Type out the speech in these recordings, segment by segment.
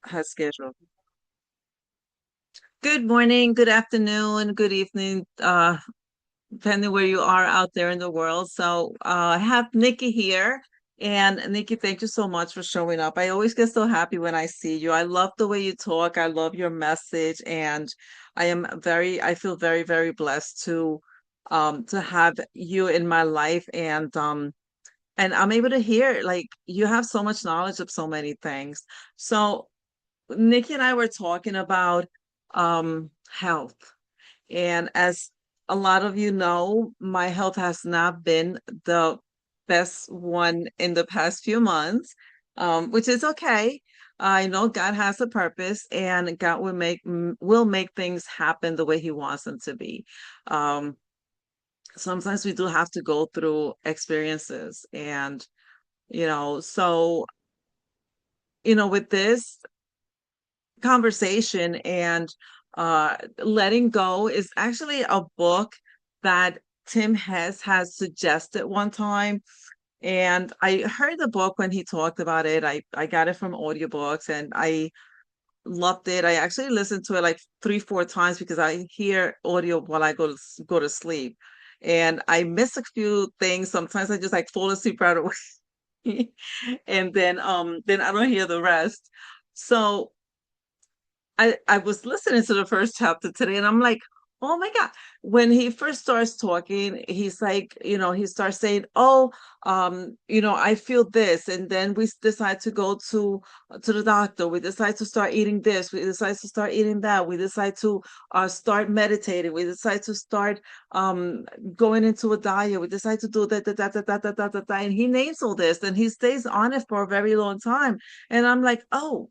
has scheduled. Good morning, good afternoon, good evening, depending where you are out there in the world. I have Nikki here. And Nikki, thank you so much for showing up. I always get so happy when I see you. I love the way you talk. I love your message. And I feel very, very blessed to have you in my life. And I'm able to hear like you have so much knowledge of so many things. So Nikki and I were talking about health. And as a lot of you know, my health has not been the best one in the past few months, which is okay. I know God has a purpose and God will make things happen the way he wants them to be. Um, Sometimes we do have to go through experiences and so with this conversation and letting go is actually a book that Tim Hess has suggested one time. And I heard the book when he talked about it. I got it from audiobooks and I loved it. I actually listened to it like three, four times because I hear audio while I go to sleep. And I miss a few things. Sometimes I just like fall asleep right away. And then I don't hear the rest. So I was listening to the first chapter today and I'm like, oh my God. When he first starts talking, he's like, he starts saying, oh, I feel this. And then we decide to go to the doctor. We decide to start eating this. We decide to start eating that. We decide to start meditating. We decide to start um going into a diet. We decide to do that. And he names all this and he stays on it for a very long time. And I'm like, oh,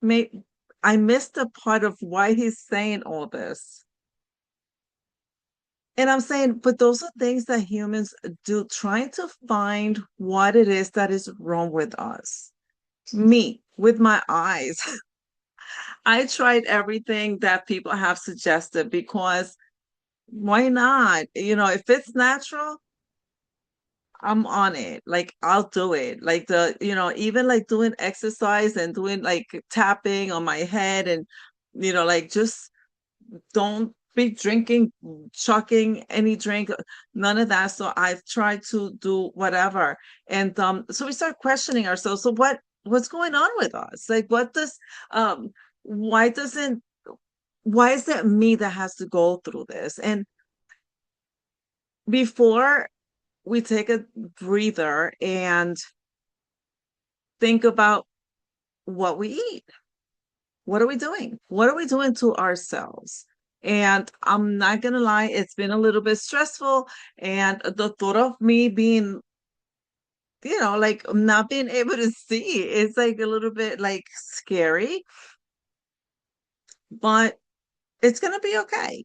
May I missed the part of why he's saying all this. And I'm saying, but those are things that humans do, trying to find what it is that is wrong with us. Me, with my eyes, I tried everything that people have suggested because why not? If it's natural, I'm on it. Like I'll do it. Like even like doing exercise and doing like tapping on my head and like just don't be drinking, chucking any drink, none of that. So I've tried to do whatever. And so we start questioning ourselves. So what's going on with us? Like um why doesn't why is it me that has to go through this? And before we take a breather and think about what we eat. What are we doing? What are we doing to ourselves? And I'm not gonna lie, it's been a little bit stressful. And the thought of me being, like not being able to see, it's like a little bit like scary, but it's gonna be okay.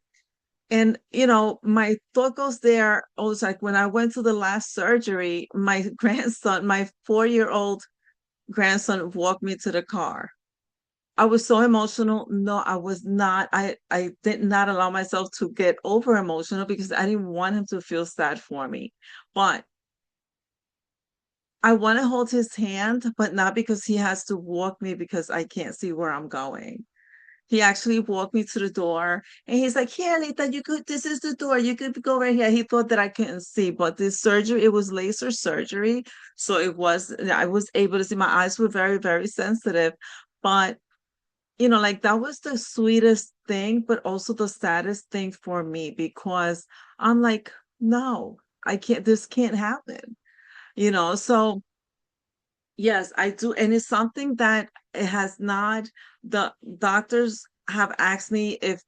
And my thought goes there. I was like, when I went to the last surgery, my grandson, my 4-year-old grandson walked me to the car. I was so emotional. No, I was not. I did not allow myself to get over emotional because I didn't want him to feel sad for me. But I want to hold his hand, but not because he has to walk me because I can't see where I'm going. He actually walked me to the door and he's like, here, Lita, this is the door. You could go right here. He thought that I couldn't see, but this surgery, it was laser surgery. So I was able to see. My eyes were very, very sensitive. But like that was the sweetest thing, but also the saddest thing for me because I'm like, no, I can't, this can't happen, So yes, I do. And it's something that it has not, the doctors have asked me if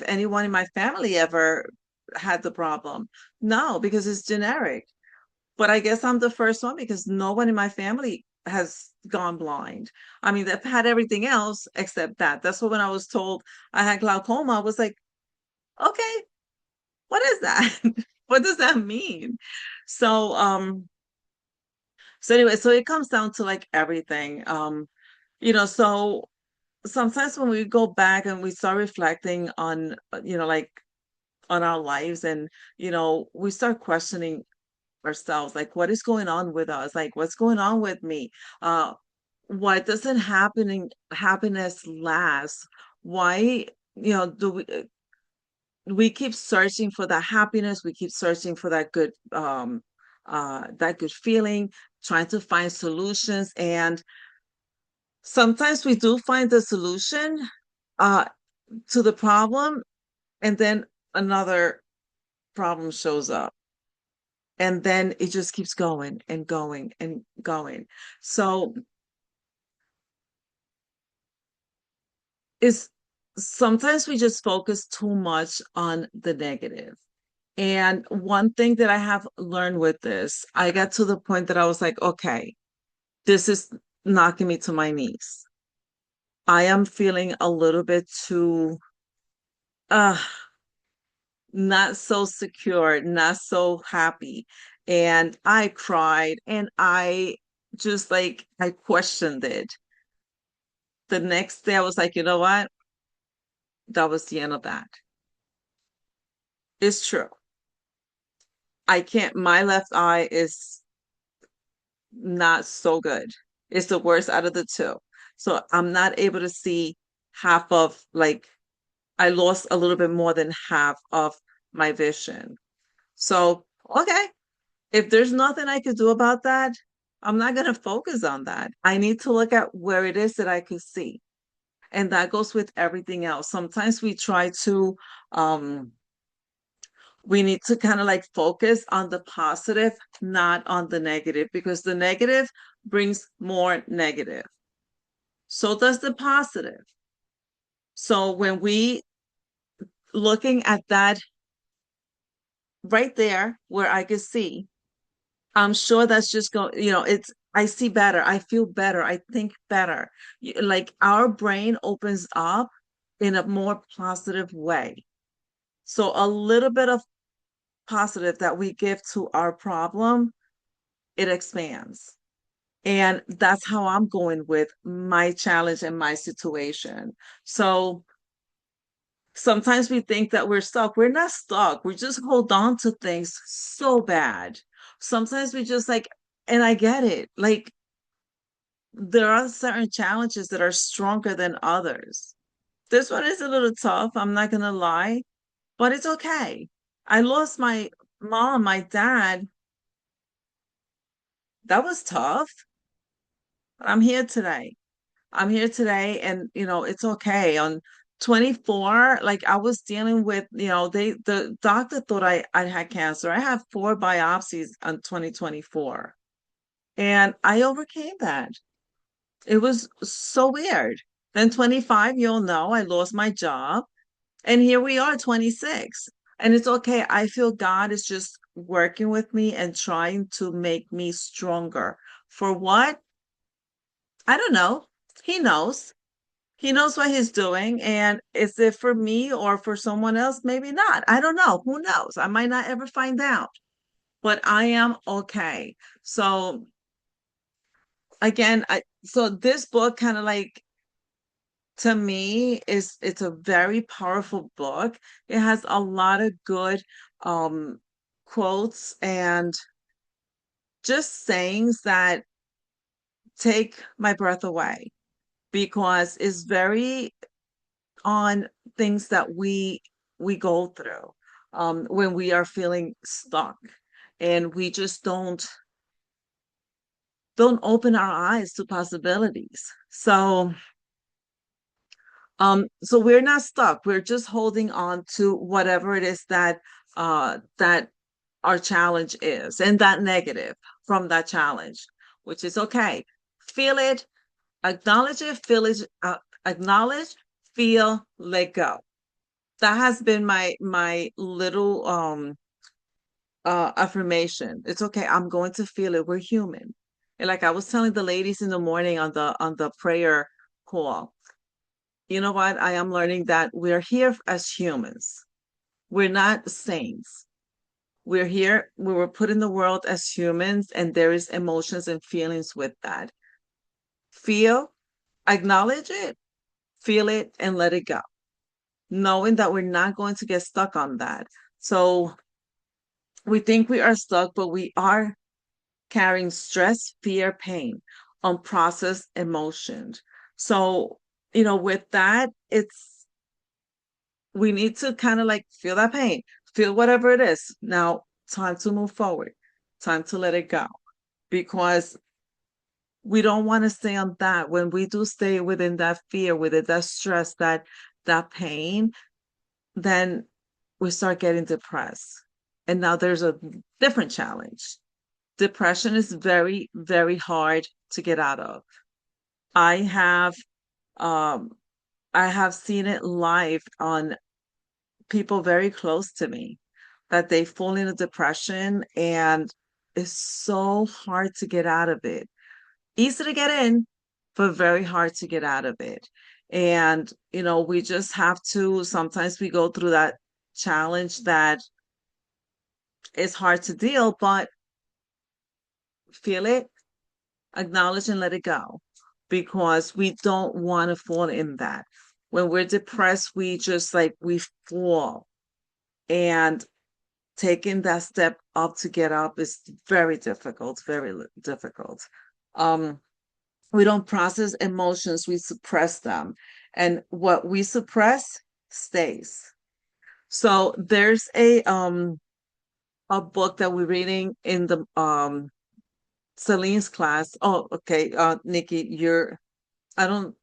anyone in my family ever had the problem. No, because it's generic. But I guess I'm the first one because no one in my family has gone blind. I mean, they've had everything else except that. That's what when I was told I had glaucoma, I was like, okay, what is that? What does that mean? So, so anyway, so it comes down to like everything. So sometimes when we go back and we start reflecting on, like on our lives and, we start questioning ourselves like what is going on with us, like what's going on with me, uh why doesn't happiness last? Why, do we keep searching for that happiness, we keep searching for that good feeling, trying to find solutions, and sometimes we do find the solution uh to the problem, and then another problem shows up, and then it just keeps going and going and going. So is sometimes we just focus too much on the negative. And one thing that I have learned with this, I got to the point that I was like, okay, this is knocking me to my knees. I am feeling a little bit too uh not so secure, not so happy. And I cried, and I questioned it. The next day I was like, you know what? That was the end of that. It's true. I can't, my left eye is not so good. It's the worst out of the two. So I'm not able to see half of, like, I lost a little bit more than half of my vision. So, okay, if there's nothing I could do about that, I'm not going to focus on that. I need to look at where it is that I could see. And that goes with everything else. Sometimes um, we need to kind of like focus on the positive, not on the negative, because the negative brings more negative. So does the positive. So when we looking at that right there where I can see, I'm sure that's just going, I see better, I feel better, I think better. Like our brain opens up in a more positive way. So a little bit of positive that we give to our problem, it expands. And that's how I'm going with my challenge and my situation. So sometimes we think that we're stuck. We're not stuck. We just hold on to things so bad. Sometimes we just like, and I get it. Like there are certain challenges that are stronger than others. This one is a little tough, I'm not gonna lie, but it's okay. I lost my mom, my dad. That was tough. But I'm here today. I'm here today, and it's okay. On 24, like I was dealing with, the doctor thought I had cancer. I had 4 biopsies on 2024, and I overcame that. It was so weird. Then 25, you'll know, I lost my job, and here we are, 26. And it's okay. I feel God is just working with me and trying to make me stronger. For what? I don't know. He knows. He knows what he's doing. And is it for me or for someone else? Maybe not. I don't know. Who knows? I might not ever find out, but I am okay. So again, so this book kind of like, to me, it's a very powerful book. It has a lot of good um quotes and just sayings that take my breath away, because it's very on things that we go through when we are feeling stuck, and we just don't open our eyes to possibilities. So we're not stuck, we're just holding on to whatever it is that our challenge is, and that negative from that challenge, which is okay. Feel it, acknowledge it, acknowledge, feel, let go. That has been my little affirmation. It's okay. I'm going to feel it. We're human. And like I was telling the ladies in the morning on the prayer call, you know what? I am learning that we're here as humans. We're not saints. We're here, we were put in the world as humans, and there is emotions and feelings with that. Feel, acknowledge it, feel it, and let it go, knowing that we're not going to get stuck on that. So we think we are stuck, but we are carrying stress, fear, pain. unprocessed emotions. So, with that, we need to kind of like feel that pain, feel whatever it is. Now, time to move forward, time to let it go, because we don't want to stay on that. When we do stay within that fear, within that stress, that pain, then we start getting depressed. And now there's a different challenge. Depression is very, very hard to get out of. I have um I have seen it live on people very close to me, that they fall into depression, and it's so hard to get out of it. Easy to get in, but very hard to get out of it. And, we just have to, sometimes we go through that challenge that is hard to deal, but feel it, acknowledge and let it go, because we don't want to fall in that. When we're depressed, we just like, we fall, and taking that step up to get up is very difficult, very difficult. Um, we don't process emotions, we suppress them. And what we suppress stays. So there's a book that we're reading in the Celine's class. Oh, okay. Nikki, I don't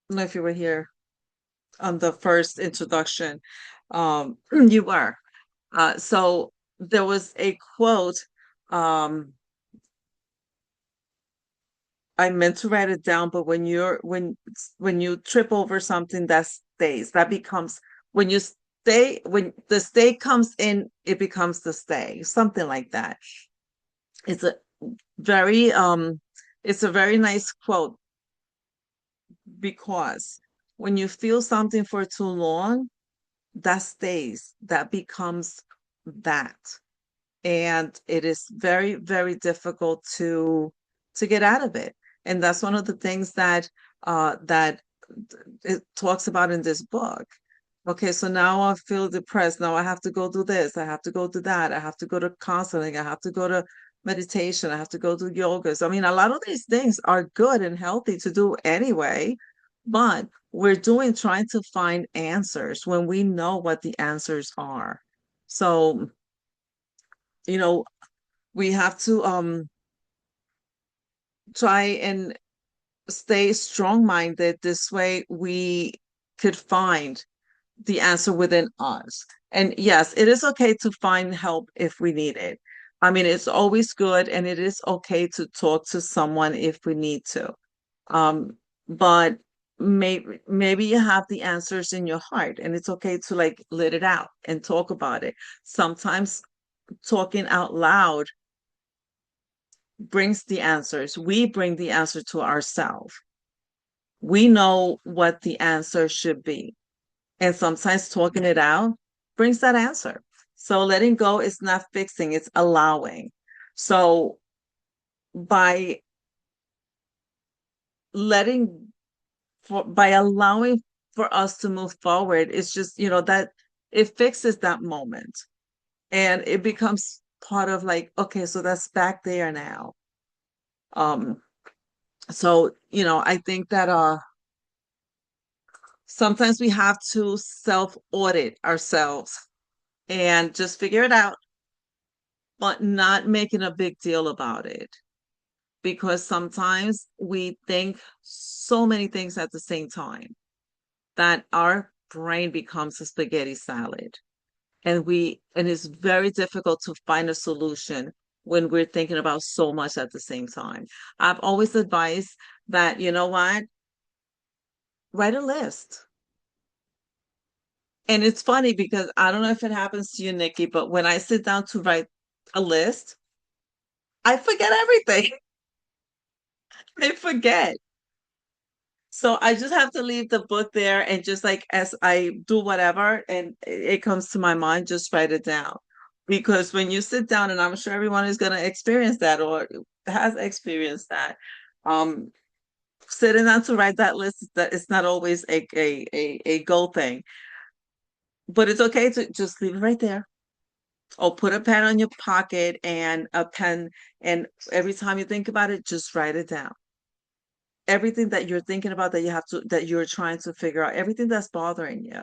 know if you were here on the first introduction. You were. So there was a quote. Um, I meant to write it down, but when you trip over something, that stays. That becomes, when the stay comes in, it becomes the stay. Something like that. It's a very it's a very nice quote, because when you feel something for too long, that stays. That becomes that. And it is very, very difficult to get out of it. And that's one of the things that it talks about in this book. Okay, so now I feel depressed. Now I have to go do this. I have to go do that. I have to go to counseling. I have to go to meditation. I have to go do yoga. So, I mean, a lot of these things are good and healthy to do anyway, but we're trying to find answers when we know what the answers are. So, you know, we have to try and stay strong-minded. This way we could find the answer within us. And yes, it is okay to find help if we need it. I mean, it's always good, and it is okay to talk to someone if we need to. But maybe you have the answers in your heart, and it's okay to like let it out and talk about it. Sometimes talking out loud brings the answers. We bring the answer to ourselves. We know what the answer should be. And sometimes talking it out brings that answer. So letting go is not fixing, it's allowing. So by letting by allowing for us to move forward, it's just, that it fixes that moment, and it becomes part of like, okay, so that's back there now. Um, so, I think that sometimes we have to self audit ourselves and just figure it out, but not making a big deal about it, because sometimes we think so many things at the same time that our brain becomes a spaghetti salad, and it's very difficult to find a solution when we're thinking about so much at the same time. I've always advised that, you know what, write a list. And it's funny because I don't know if it happens to you, Nikki, but when I sit down to write a list, I forget everything. I forget. So I just have to leave the book there, and just like as I do whatever and it comes to my mind, just write it down. Because when you sit down, and I'm sure everyone is going to experience that or has experienced that, um, sitting down to write that list, that it's not always a go thing. But it's okay to just leave it right there. Or put a pen on your pocket and a pen, and every time you think about it, just write it down. everything that you're thinking about that you're trying to figure out, everything that's bothering you,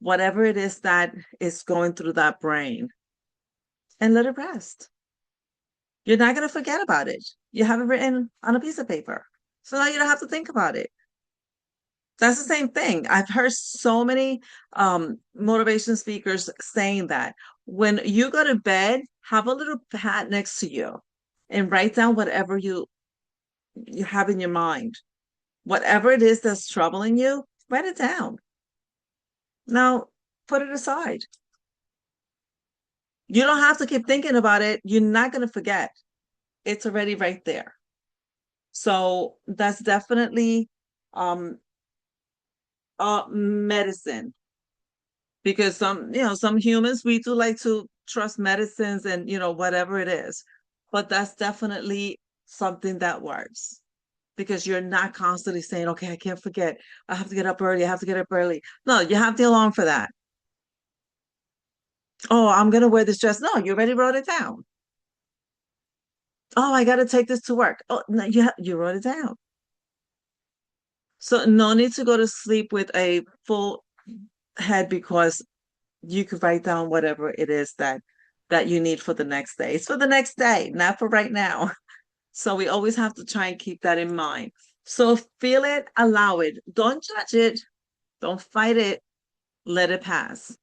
whatever it is that is going through that brain, and let it rest. You're not going to forget about it. You have it written on a piece of paper. So now you don't have to think about it. That's the same thing. I've heard so many motivation speakers saying that when you go to bed, have a little pad next to you and write down whatever you have in your mind. Whatever it is that's troubling you, write it down. Now put it aside. You don't have to keep thinking about it. You're not going to forget. It's already right there. So that's definitely um medicine, because some humans, we do like to trust medicines and whatever it is, but that's definitely something that works, because you're not constantly saying, okay, I can't forget, I have to get up early, I have to get up early. No, you have the alarm for that. Oh, I'm gonna wear this dress. No, you already wrote it down. Oh, I got to take this to work. Oh, no, you wrote it down. So no need to go to sleep with a full head, because you could write down whatever it is that you need for the next day. It's for the next day, not for right now. So we always have to try and keep that in mind. So feel it, allow it. Don't judge it. Don't fight it. Let it pass.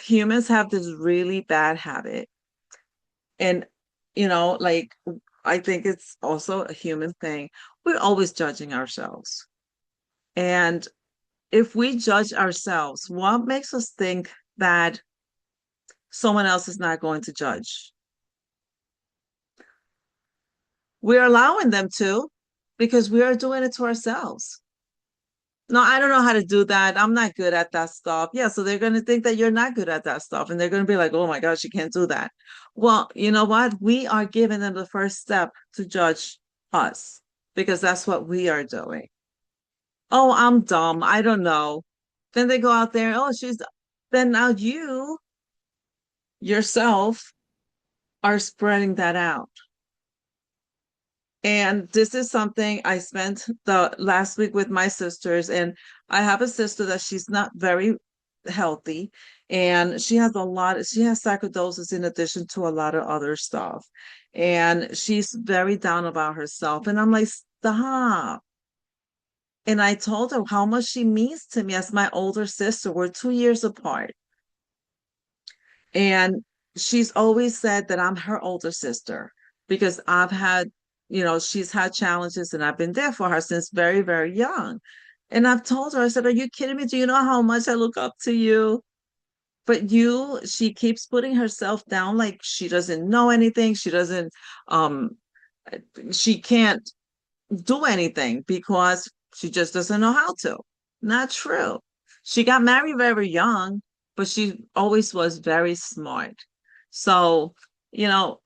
Humans have this really bad habit. And, like, I think it's also a human thing. We're always judging ourselves. And if we judge ourselves, what makes us think that someone else is not going to judge? We're allowing them to, because we are doing it to ourselves. No, I don't know how to do that. I'm not good at that stuff. Yeah, so they're going to think that you're not good at that stuff. And they're going to be like, oh my gosh, you can't do that. Well, you know what? We are giving them the first step to judge us, because that's what we are doing. Oh, I'm dumb. I don't know. Then they go out there, oh, then now you yourself are spreading that out. And this is something I spent the last week with my sisters. And I have a sister that she's not very healthy. And she has sarcoidosis in addition to a lot of other stuff. And she's very down about herself. And I'm like, stop. And I told her how much she means to me as my older sister. We're 2 years apart. And she's always said that I'm her older sister, because she's had challenges and I've been there for her since very, very young. And I've told her, I said, are you kidding me? Do you know how much I look up to you? But she keeps putting herself down like she doesn't know anything. Um, she can't do anything because she just doesn't know how to. Not true. She got married very young, but she always was very smart. So,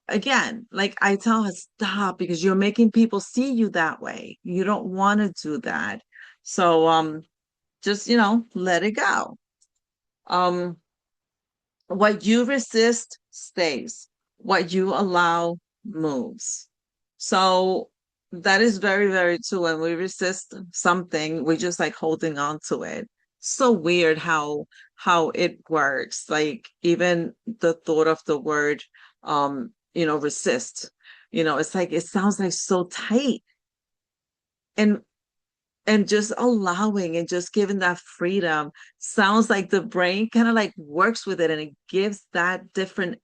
again, like I tell her, stop, because you're making people see you that way. You don't want to do that. So, just, let it go. Um, what you resist stays. What you allow moves. So that is very, very true. When we resist something, we just like holding on to it. So weird how it works. Like even the thought of the word resist, it's like it sounds like so tight. And just allowing and just giving that freedom sounds like the brain kind of like works with it, and it gives that different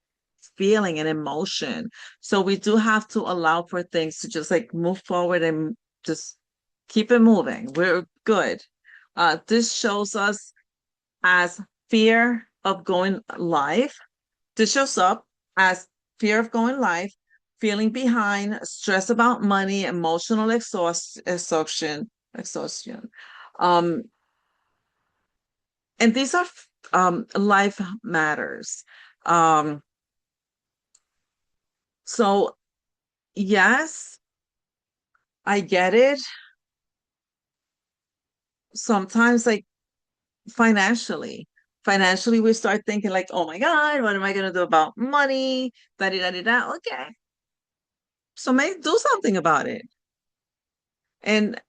feeling and emotion. So we do have to allow for things to just like move forward and just keep it moving. We're good. This shows us as fear of going live. This shows up as fear of going live, feeling behind, stress about money, emotional exhaustion. Um, and these are life matters. Um, so yes, I get it. Sometimes like financially we start thinking like, oh my God, what am I gonna do about money? Da da da da. Okay. So maybe do something about it. And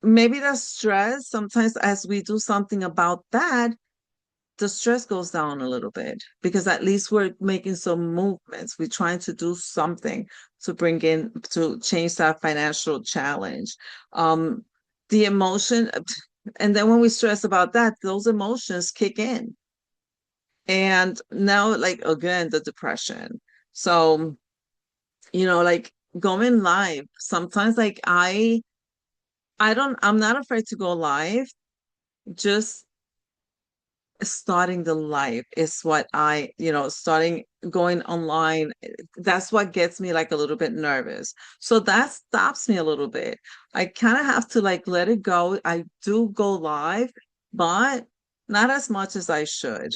maybe that stress, sometimes as we do something about that, the stress goes down a little bit because at least we're making some movements. We're trying to do something to bring in to change that financial challenge. Um, the emotion, and then when we stress about that, those emotions kick in. And now, like again, the depression. So, like going live, sometimes like I'm not afraid to go live. Just starting the life is what starting going online, that's what gets me like a little bit nervous. So that stops me a little bit. I kind of have to like let it go. I do go live, but not as much as I should.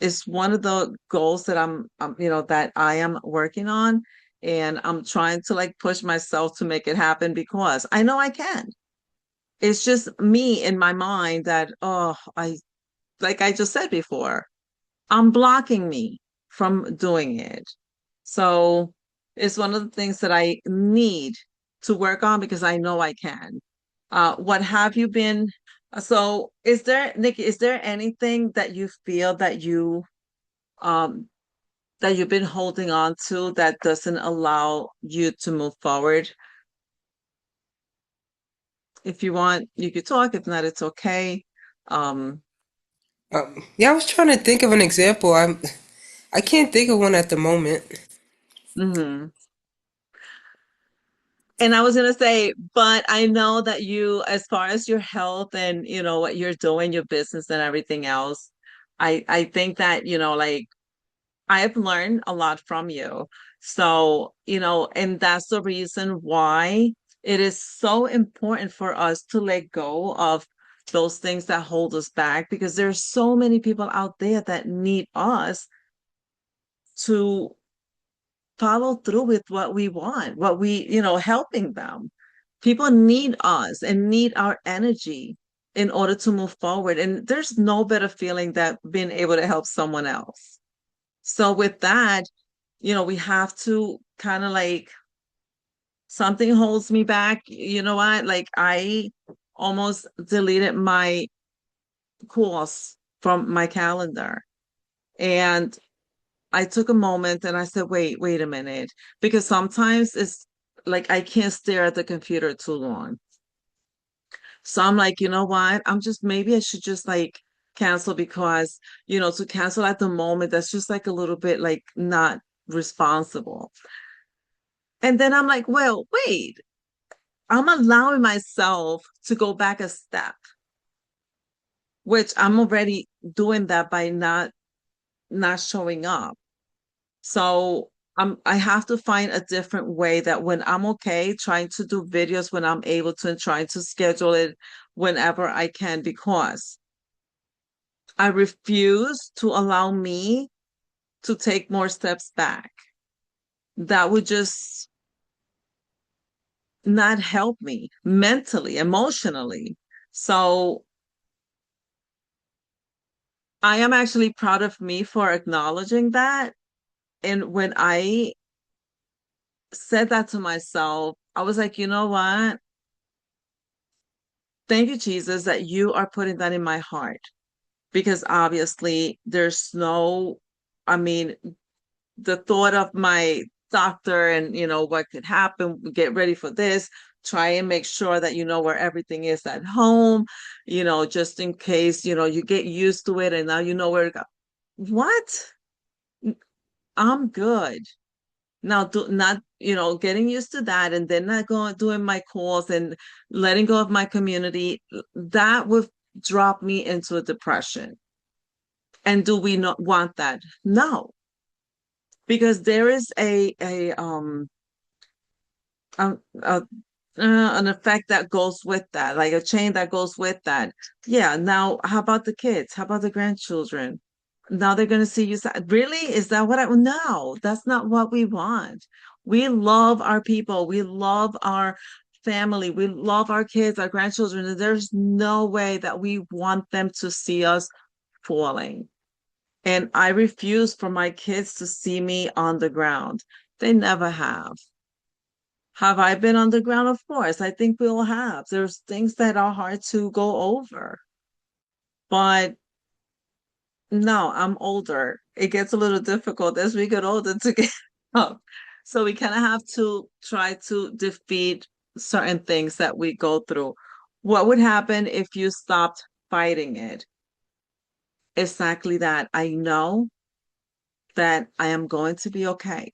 It's one of the goals that that I am working on, and I'm trying to like push myself to make it happen because I know I can. It's just me in my mind that, oh, I like I just said before, I'm blocking me from doing it. So it's one of the things that I need to work on because I know I can. What have you been? So is there, Nikki, is there anything that you feel um that you've been holding on to that doesn't allow you to move forward? If you want, you could talk. If not, it's okay. Um, Yeah, I was trying to think of an example. I can't think of one at the moment. mhm. And I was gonna say, but I know that you, as far as your health and what you're doing, your business and everything else, I think that like I've learned a lot from you. So and that's the reason why it is so important for us to let go of those things that hold us back because there's so many people out there that need us to follow through with what we want, what helping them. People need us and need our energy in order to move forward. And there's no better feeling than being able to help someone else. So with that, we have to kind of like something holds me back. You know what? Like I almost deleted my course from my calendar. And I took a moment and I said, wait a minute, because sometimes it's like I can't stare at the computer too long. So I'm like, you know what? Maybe I should just like cancel because, to cancel at the moment, that's just like a little bit like not responsible. And then I'm like, well, wait, I'm allowing myself to go back a step, which I'm already doing that by not showing up. So I have to find a different way that when I'm okay, trying to do videos when I'm able to and trying to schedule it whenever I can because I refuse to allow me to take more steps back. That would just not help me mentally, emotionally. So I am actually proud of me for acknowledging that. And when I said that to myself, I was like, you know what? Thank you, Jesus, that you are putting that in my heart because obviously there's no, I mean, the thought of my doctor and, what could happen, get ready for this, try and make sure that you know where everything is at home, just in case, you get used to it and now you know where to go. What? I'm good. Now, not, getting used to that and then not going doing my calls and letting go of my community, that would drop me into a depression. And do we not want that? No, because there is a an effect that goes with that, like a chain that goes with that. Yeah. Now, how about the kids? How about the grandchildren? Now they're going to see you. Really? Is that what I? No, that's not what we want. We love our people. We love our family. We love our kids, our grandchildren. And there's no way that we want them to see us falling. And I refuse for my kids to see me on the ground. They never have. Have I been on the ground? Of course. I think we all have. There's things that are hard to go over. But no, I'm older. It gets a little difficult as we get older to get up. So we kind of have to try to defeat certain things that we go through. What would happen if you stopped fighting it? Exactly that. I know that I am going to be okay.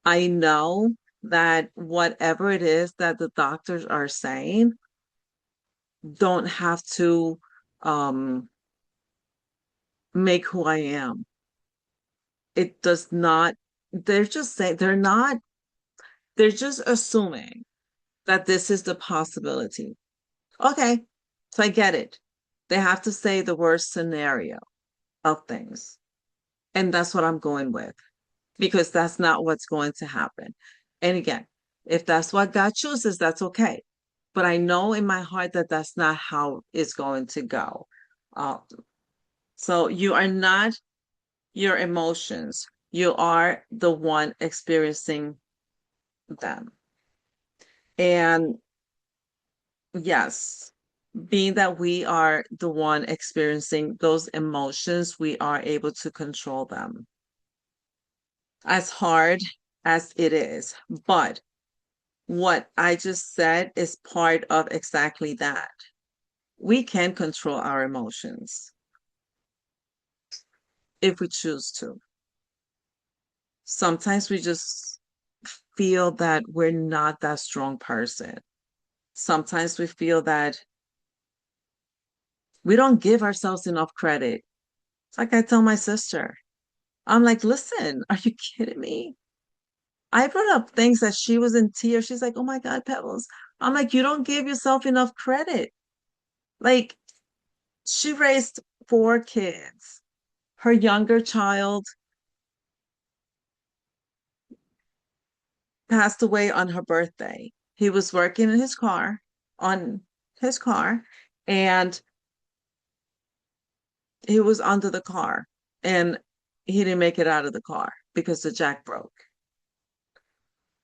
I know that whatever it is that the doctors are saying don't have to um, make who I am. It does not, they're just saying, they're just assuming that this is the possibility. Okay, so I get it. They have to say the worst scenario of things. And that's what I'm going with because that's not what's going to happen. And again, if that's what God chooses, that's okay. But I know in my heart that that's not how it's going to go. Uh, so you are not your emotions, you are the one experiencing them. And yes, being that we are the one experiencing those emotions, we are able to control them as hard as it is. But what I just said is part of exactly that. We can control our emotions if we choose to. Sometimes we just feel that we're not that strong person. Sometimes we feel that we don't give ourselves enough credit. It's like I tell my sister, I'm like, listen, are you kidding me? I brought up things that she was in tears. She's like, oh my God, Pebbles. I'm like, you don't give yourself enough credit. Like, she raised four kids. Her younger child passed away on her birthday. He was working in his car, on his car, and he was under the car and he didn't make it out of the car because the jack broke.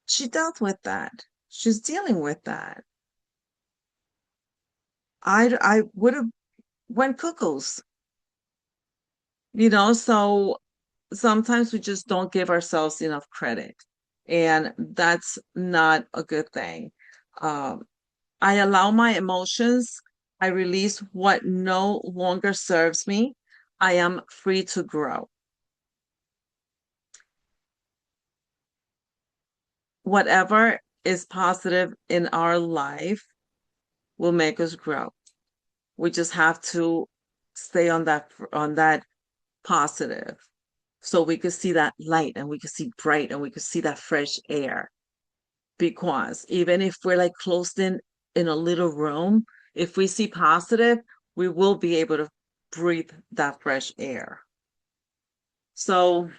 She dealt with that. She's dealing with that. I would have went cuckoos, so sometimes we just don't give ourselves enough credit, and that's not a good thing. Um, I allow my emotions, I release what no longer serves me. I am free to grow. Whatever is positive in our life will make us grow. We just have to stay on that positive so we could see that light and we could see bright and we could see that fresh air. Because even if we're like closed in a little room, if we see positive, we will be able to breathe that fresh air. So,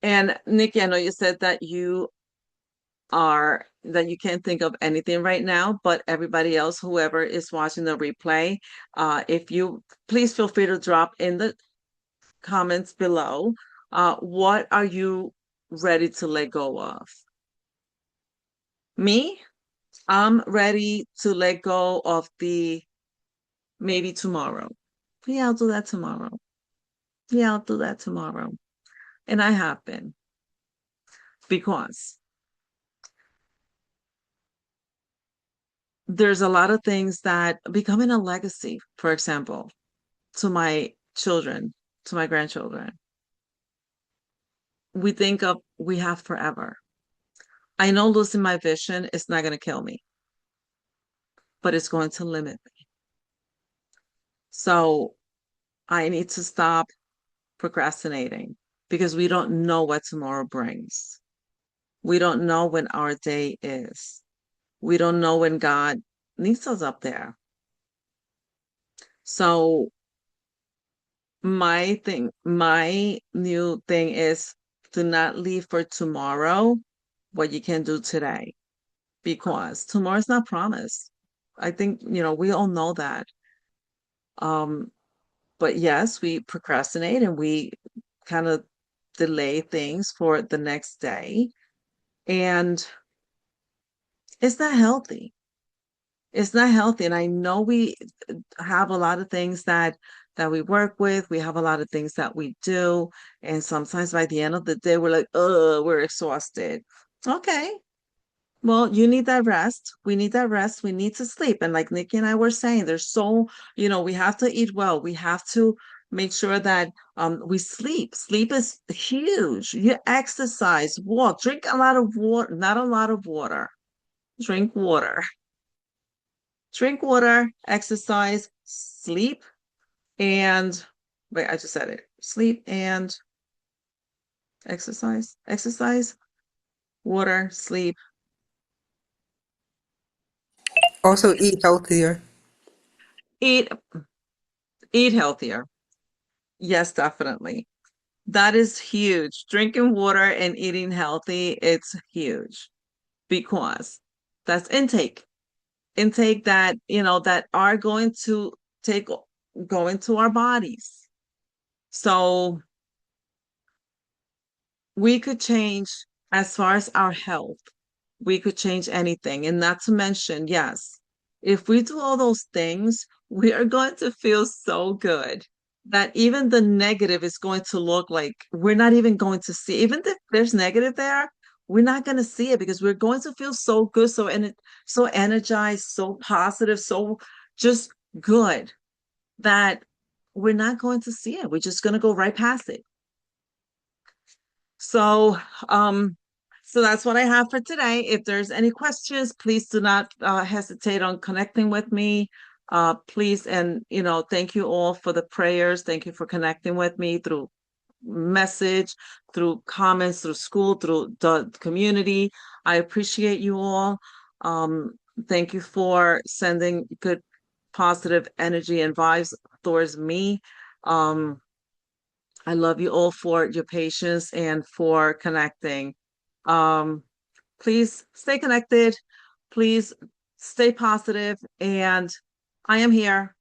and Nikki, I know you said that you can't think of anything right now, but everybody else, whoever is watching the replay, if you please feel free to drop in the comments below. What are you ready to let go of? Me, I'm ready to let go of the maybe tomorrow. Yeah, I'll do that tomorrow. Yeah, I'll do that tomorrow. And I have been because there's a lot of things that becoming a legacy, for example, to my children, to my grandchildren. We have forever. I know losing my vision is not going to kill me, but it's going to limit me. So I need to stop procrastinating because we don't know what tomorrow brings. We don't know when our day is. We don't know when God needs us up there. So my new thing is to not leave for tomorrow what you can do today because tomorrow's not promised. I think, we all know that. Um, but yes, we procrastinate and we kind of delay things for the next day. And it's not healthy. It's not healthy. And I know we have a lot of things that we work with. We have a lot of things that we do. And sometimes by the end of the day, we're like, oh, we're exhausted. Okay. Well, you need that rest. We need that rest. We need to sleep. And like Nikki and I were saying, we have to eat well. We have to make sure that we sleep. Sleep is huge. You exercise, walk, drink a lot of water, not a lot of water. Drink water. Drink water, exercise, sleep, and wait, I just said it. Sleep and exercise. Exercise, water, sleep. Also, eat healthier. Eat eat healthier. Yes, definitely. That is huge. Drinking water and eating healthy, it's huge because that's intake. Intake that, that are going to take go into our bodies. So we could change as far as our health. We could change anything. And not to mention, yes, if we do all those things, we are going to feel so good that even the negative is going to look like we're not even going to see. Even if there's negative there, we're not going to see it because we're going to feel so good, so energized, so positive, so just good that we're not going to see it. We're just going to go right past it. So, so that's what I have for today. If there's any questions, please do not hesitate on connecting with me. Please, and thank you all for the prayers. Thank you for connecting with me through message, through comments, through school, through the community. I appreciate you all. Um, Thank you for sending good, positive energy and vibes towards me. Um, I love you all for your patience and for connecting. Um, please stay connected. Please stay positive, and I am here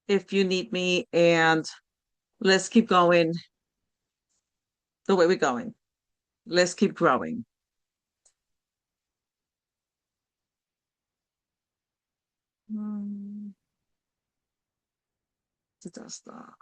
if you need me. And let's keep going the way we're going. Let's keep growing. Hmm, did that stop?